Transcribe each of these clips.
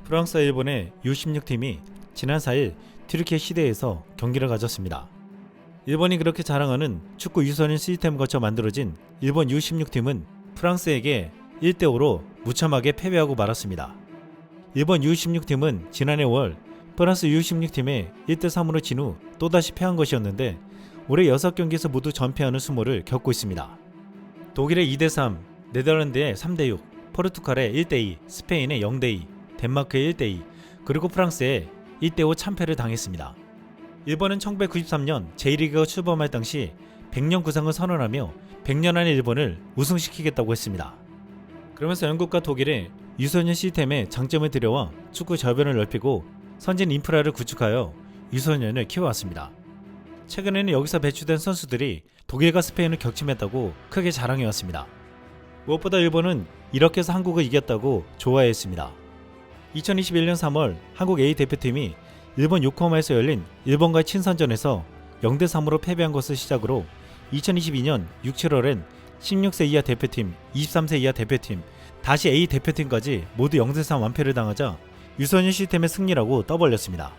프랑스와 일본의 U16팀이 지난 4일 튀르키예 시대에서 경기를 가졌습니다. 일본이 그렇게 자랑하는 축구 유소년 시스템을 거쳐 만들어진 일본 U16팀은 프랑스에게 1대5로 무참하게 패배하고 말았습니다. 일본 U16팀은 지난해 5월 프랑스 U16팀에 1대3으로 진 후 또다시 패한 것이었는데 올해 6경기에서 모두 전패하는 수모를 겪고 있습니다. 독일의 2대3, 네덜란드의 3대6, 포르투갈의 1대2, 스페인의 0대2, 덴마크의 1대2, 그리고 프랑스의 1대5 참패를 당했습니다. 일본은 1993년 J리그가 출범할 당시 100년 구상을 선언하며 100년 안에 일본을 우승시키겠다고 했습니다. 그러면서 영국과 독일의 유소년 시스템에 장점을 들여와 축구 저변을 넓히고 선진 인프라를 구축하여 유소년을 키워왔습니다. 최근에는 여기서 배출된 선수들이 독일과 스페인을 격침했다고 크게 자랑해왔습니다. 무엇보다 일본은 이렇게 해서 한국을 이겼다고 좋아했습니다. 2021년 3월 한국 A 대표팀이 일본 요코하마에서 열린 일본과의 친선전에서 0대3으로 패배한 것을 시작으로 2022년 6, 7월엔 16세 이하 대표팀, 23세 이하 대표팀, 다시 A 대표팀까지 모두 0대3 완패를 당하자 유소년 시스템의 승리라고 떠벌렸습니다.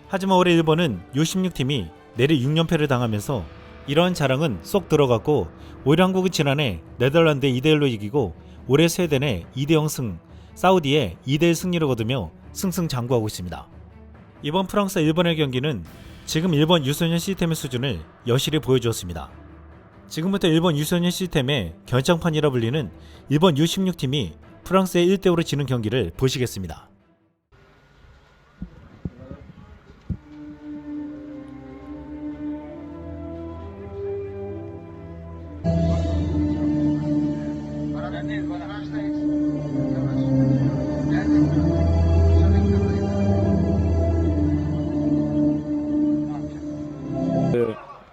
하지만 올해 일본은 U16팀이 내리 6연패를 당하면서 이러한 자랑은 쏙 들어갔고 오히려 한국은 지난해 네덜란드에 2대1로 이기고 올해 스웨덴에 2대0 승, 사우디에 2대1 승리를 거두며 승승장구하고 있습니다. 이번 프랑스와 일본의 경기는 지금 일본 유소년 시스템의 수준을 여실히 보여주었습니다. 지금부터 일본 유소년 시스템의 결정판이라 불리는 일본 U16팀이 프랑스에 1대5로 지는 경기를 보시겠습니다.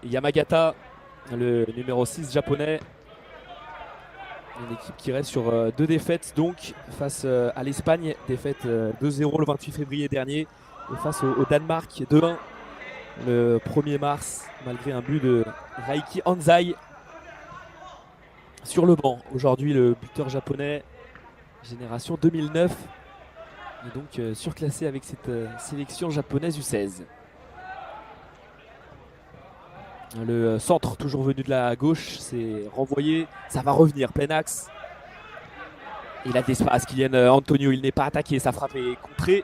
Yamagata, le numéro 6 japonais, une équipe qui reste sur deux défaites donc face à l'Espagne, défaite 2-0 le 28 février dernier, et face au Danemark 2-1 le 1er mars malgré un but de Raiki Hanzai sur le banc. Aujourd'hui le buteur japonais génération 2009 est donc surclassé avec cette sélection japonaise U16. Le centre toujours venu de la gauche, c'est renvoyé, ça va revenir, plein axe. Il a de l'espace, Kylian Antonio, il n'est pas attaqué, sa frappe est contrée.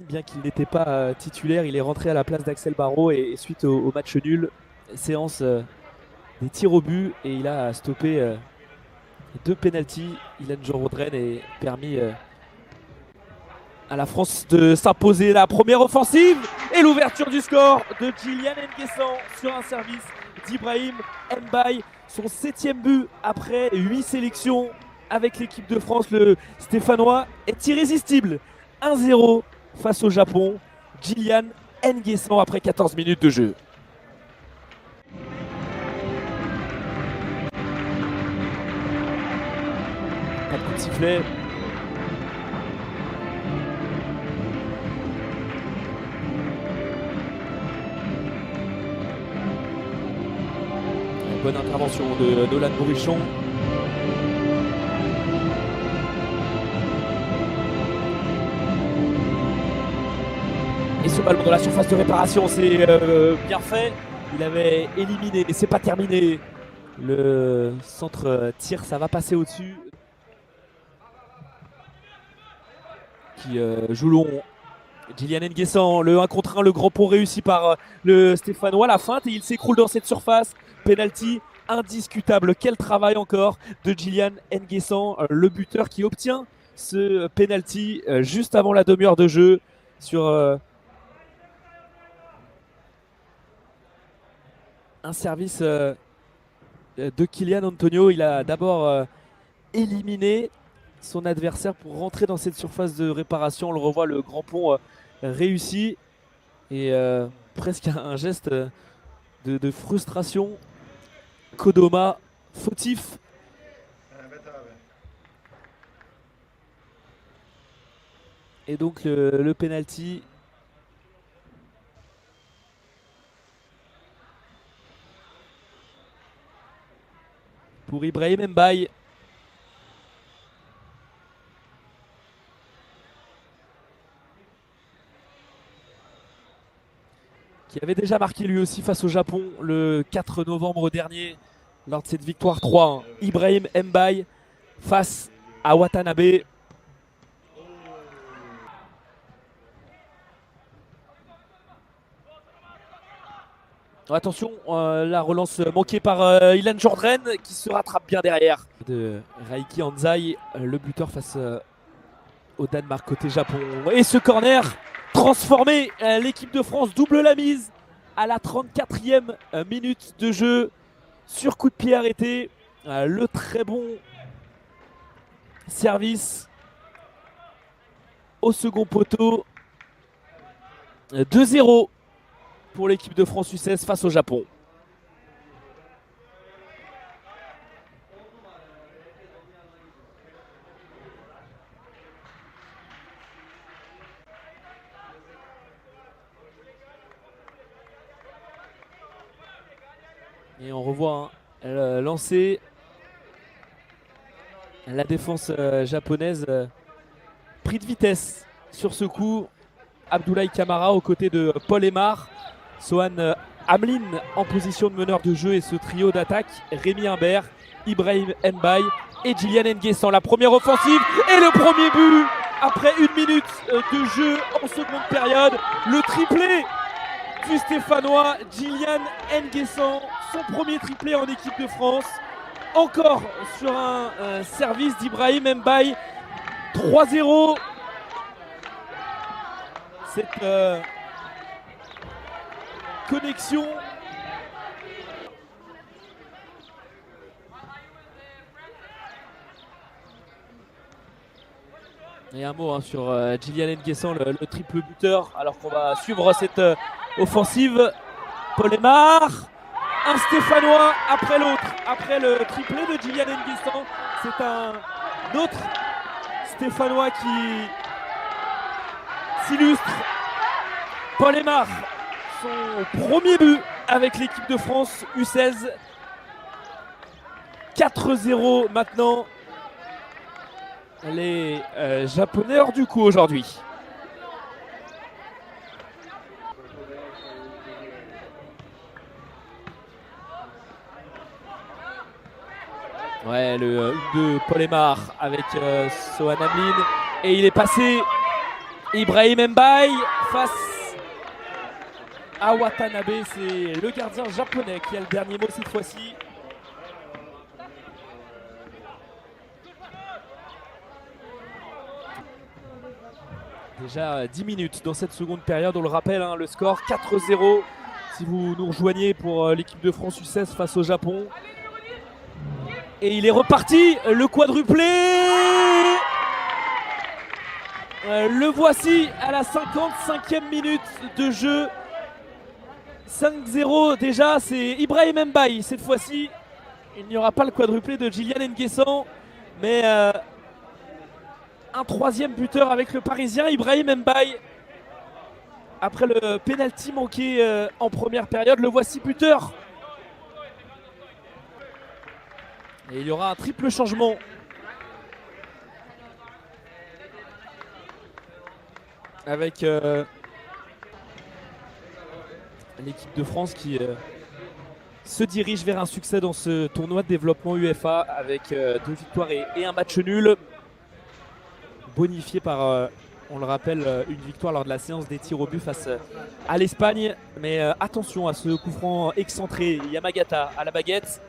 Bien qu'il n'était pas titulaire, il est rentré à la place d'Axel Barraud et suite au match nul, séance des tirs au but et il a stoppé 2 pénaltys. Ilan Jorodren est permis à la France de s'imposer la première offensive et l'ouverture du score de Kylian N'Guessan sur un service d'Ibrahim Mbaye, son 7e but après 8 sélections avec l'équipe de France. Le Stéphanois est irrésistible. 1-0 face au Japon. Kylian N'Guessan après 14 minutes de jeu. Pas de coup de sifflet. Bonne intervention de Nolan Bourichon. Et ce ballon dans la surface de réparation, c'est bien fait. Il avait éliminé, mais c'est pas terminé. Le centre tire, ça va passer au-dessus. Qui joue long. Kylian N'Guessan, le 1 contre 1, le grand pont réussi par le Stéphanois, la feinte et il s'écroule dans cette surface. Penalty indiscutable. Quel travail encore de Kylian N'Guessan, le buteur qui obtient ce penalty juste avant la demi-heure de jeu sur un service de Kylian Antonio. Il a d'abord éliminé son adversaire pour rentrer dans cette surface de réparation. On le revoit, le grand pont réussi et presque un geste de frustration. Kodoma fautif. Et donc le penalty pour Ibrahim Mbaye. Il avait déjà marqué lui aussi face au Japon le 4 novembre dernier lors de cette victoire 3-1. Ibrahim Mbaye face à Watanabe. Attention, la relance manquée par Ilan Jordren qui se rattrape bien derrière. De Raiki Anzai, le buteur face au Danemark côté Japon. Et ce corner transformé, l'équipe de France double la mise à la 34e minute de jeu sur coup de pied arrêté. Le très bon service au second poteau. 2-0 pour l'équipe de France U16 face au Japon. Et on revoit lancer la défense japonaise pris de vitesse sur ce coup. Abdoulaye Kamara aux côtés de Paul Aymar, Sohan Hamlin en position de meneur de jeu et ce trio d'attaque, Rémi Imbert, Ibrahim Mbaye et Djilian Nguessan. La première offensive et le premier but après 1 minute de jeu en seconde période. Le triplé du Stéphanois Djilian Nguessan, son premier triplé en équipe de France. Encore sur un service d'Ibrahim Mbaye. 3-0. Cette connexion et un mot sur Djilian Nguessan, le triple buteur, alors qu'on va suivre cette offensive. Paul Aymar, un Stéphanois après l'autre, après le triplé de Djilian Nguessan, c'est un autre Stéphanois qui s'illustre. Paul Aymar, son premier but avec l'équipe de France U16. 4-0 maintenant. Les Japonais hors du coup aujourd'hui. Ouais, le de Paul Aymar avec Sohan Hamlin. Et il est passé. Ibrahim Mbaye face à Watanabe. C'est le gardien japonais qui a le dernier mot cette fois-ci. Déjà 10 minutes dans cette seconde période, on le rappelle, le score 4-0 si vous nous rejoignez pour l'équipe de France U16 face au Japon. Et il est reparti, le quadruplé. Le voici à la 55e minute de jeu. 5-0 déjà, c'est Ibrahim Mbaye cette fois-ci. Il n'y aura pas le quadruplé de Djilian Nguessan, mais un troisième buteur avec le Parisien, Ibrahim Mbaye. Après le penalty manqué en première période, le voici buteur. Et il y aura un triple changement. Avec l'équipe de France qui se dirige vers un succès dans ce tournoi de développement UEFA avec 2 victoires et un match nul. Bonifié par, on le rappelle, une victoire lors de la séance des tirs au but face à l'Espagne. Mais attention à ce coup franc excentré. Yamagata à la baguette.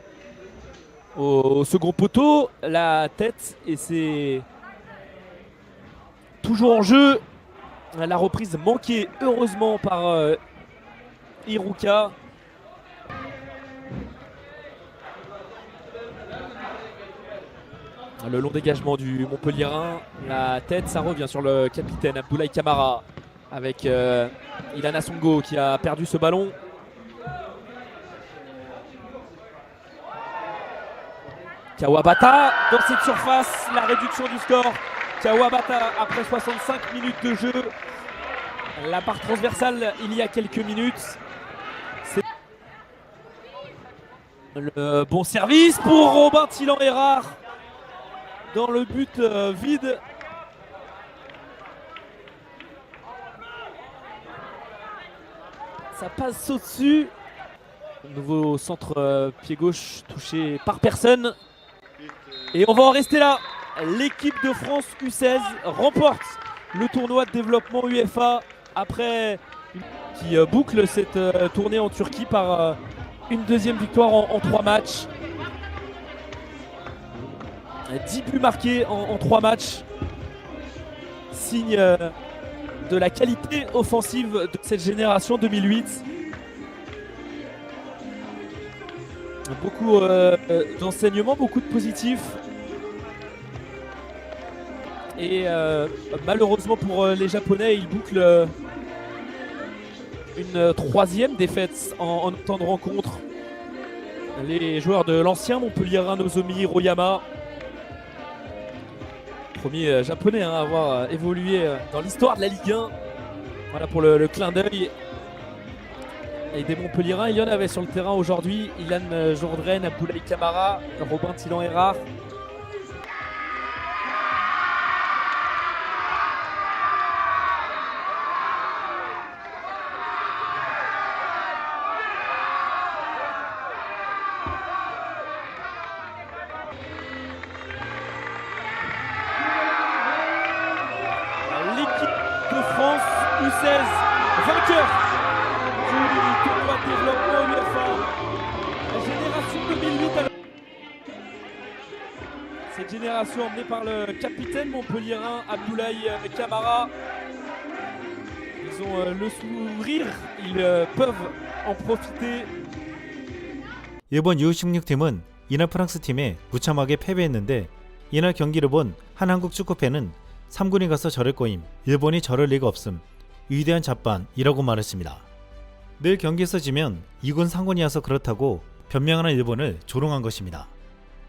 Au second poteau, la tête. Et c'est toujours en jeu. La reprise manquée heureusement par Iruka. Le long dégagement du Montpellierin, la tête, ça revient sur le capitaine Abdoulaye Kamara avec Ilana Songo qui a perdu ce ballon. Kawabata dans cette surface, la réduction du score. Kawabata après 65 minutes de jeu. La barre transversale il y a quelques minutes. Le bon service pour Robin Thilan-Hérard. Dans le but vide. Ça passe au-dessus. Nouveau centre pied gauche touché par personne. Et on va en rester là. L'équipe de France U16 remporte le tournoi de développement UEFA après qui boucle cette tournée en Turquie par une deuxième victoire en 3 matchs. 10 buts marqués en 3 matchs. Signe de la qualité offensive de cette génération 2008. Beaucoup d'enseignements, beaucoup de positifs. Et malheureusement pour les Japonais, ils bouclent une 3e défaite en temps de rencontre. Les joueurs de l'ancien Montpellierin Nozomi Hiroyama, premier japonais à avoir évolué dans l'histoire de la Ligue 1. Voilà pour le clin d'œil. Et des Montpellierins, il y en avait sur le terrain aujourd'hui. Ilan Jourdren, Abdoulaye Camara, Robin Tillan-Erard. L'équipe de France U16 vainqueur du tournoi de développement UEFA. La génération 2008. Cette génération emmenée par le capitaine montpellierin Abdoulaye Camara. Ils ont le sourire, ils peuvent en profiter. 일본 U16팀은 이날 프랑스 팀에 무참하게 패배했는데 이날 경기를 본 한 한국 축구팬은 3군이 가서 저럴 거임, 일본이 저럴 리가 없음, 위대한 잡반이라고 말했습니다. 늘 경기에서 지면 2군 3군이 와서 그렇다고 변명하는 일본을 조롱한 것입니다.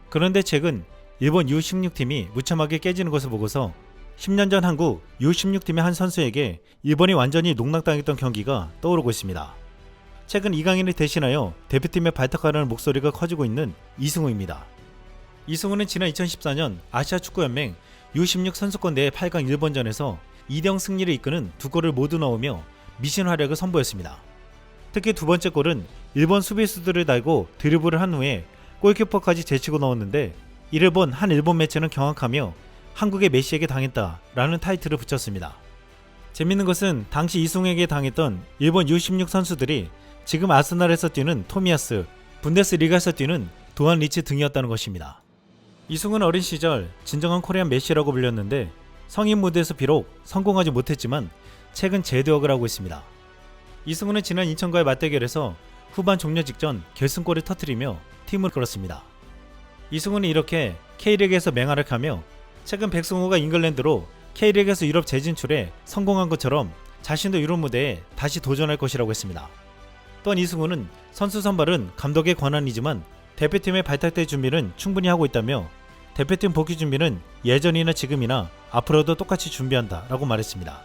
그런데 최근 일본 U16팀이 무참하게 깨지는 것을 보고서 10년 전 한국 U16팀의 한 선수에게 일본이 완전히 농락당했던 경기가 떠오르고 있습니다. 최근 이강인을 대신하여 대표팀에 발탁하려는 목소리가 커지고 있는 이승우입니다. 이승우는 지난 2014년 아시아축구연맹 U16 선수권 대회 8강 일본전에서 2대0 승리를 이끄는 2골을 모두 넣으며 미신 활약을 선보였습니다. 특히 두 번째 골은 일본 수비수들을 달고 드리블을 한 후에 골키퍼까지 제치고 넣었는데 이를 본 한 일본 매체는 경악하며 한국의 메시에게 당했다라는 타이틀을 붙였습니다. 재밌는 것은 당시 이승우에게 당했던 일본 U16 선수들이 지금 아스날에서 뛰는 토미야스, 분데스리가에서 뛰는 도안 리치 등이었다는 것입니다. 이승우는 어린 시절 진정한 코리안 메시라고 불렸는데 성인 무대에서 비록 성공하지 못했지만 최근 재도약을 하고 있습니다. 이승우는 지난 인천과의 맞대결에서 후반 종료 직전 결승골을 터뜨리며 팀을 끌었습니다. 이승우는 이렇게 K리그에서 맹활약하며 최근 백승호가 잉글랜드로 K리그에서 유럽 재진출에 성공한 것처럼 자신도 유럽 무대에 다시 도전할 것이라고 했습니다. 또한 이승우는 선수 선발은 감독의 권한이지만 대표팀의 발탁될 준비는 충분히 하고 있다며 대표팀 복귀 준비는 예전이나 지금이나 앞으로도 똑같이 준비한다 라고 말했습니다.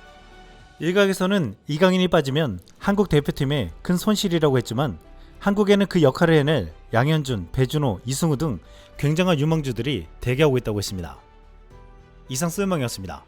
일각에서는 이강인이 빠지면 한국 대표팀에 큰 손실이라고 했지만 한국에는 그 역할을 해낼 양현준, 배준호, 이승우 등 굉장한 유망주들이 대기하고 있다고 했습니다. 이상 쓸망이었습니다.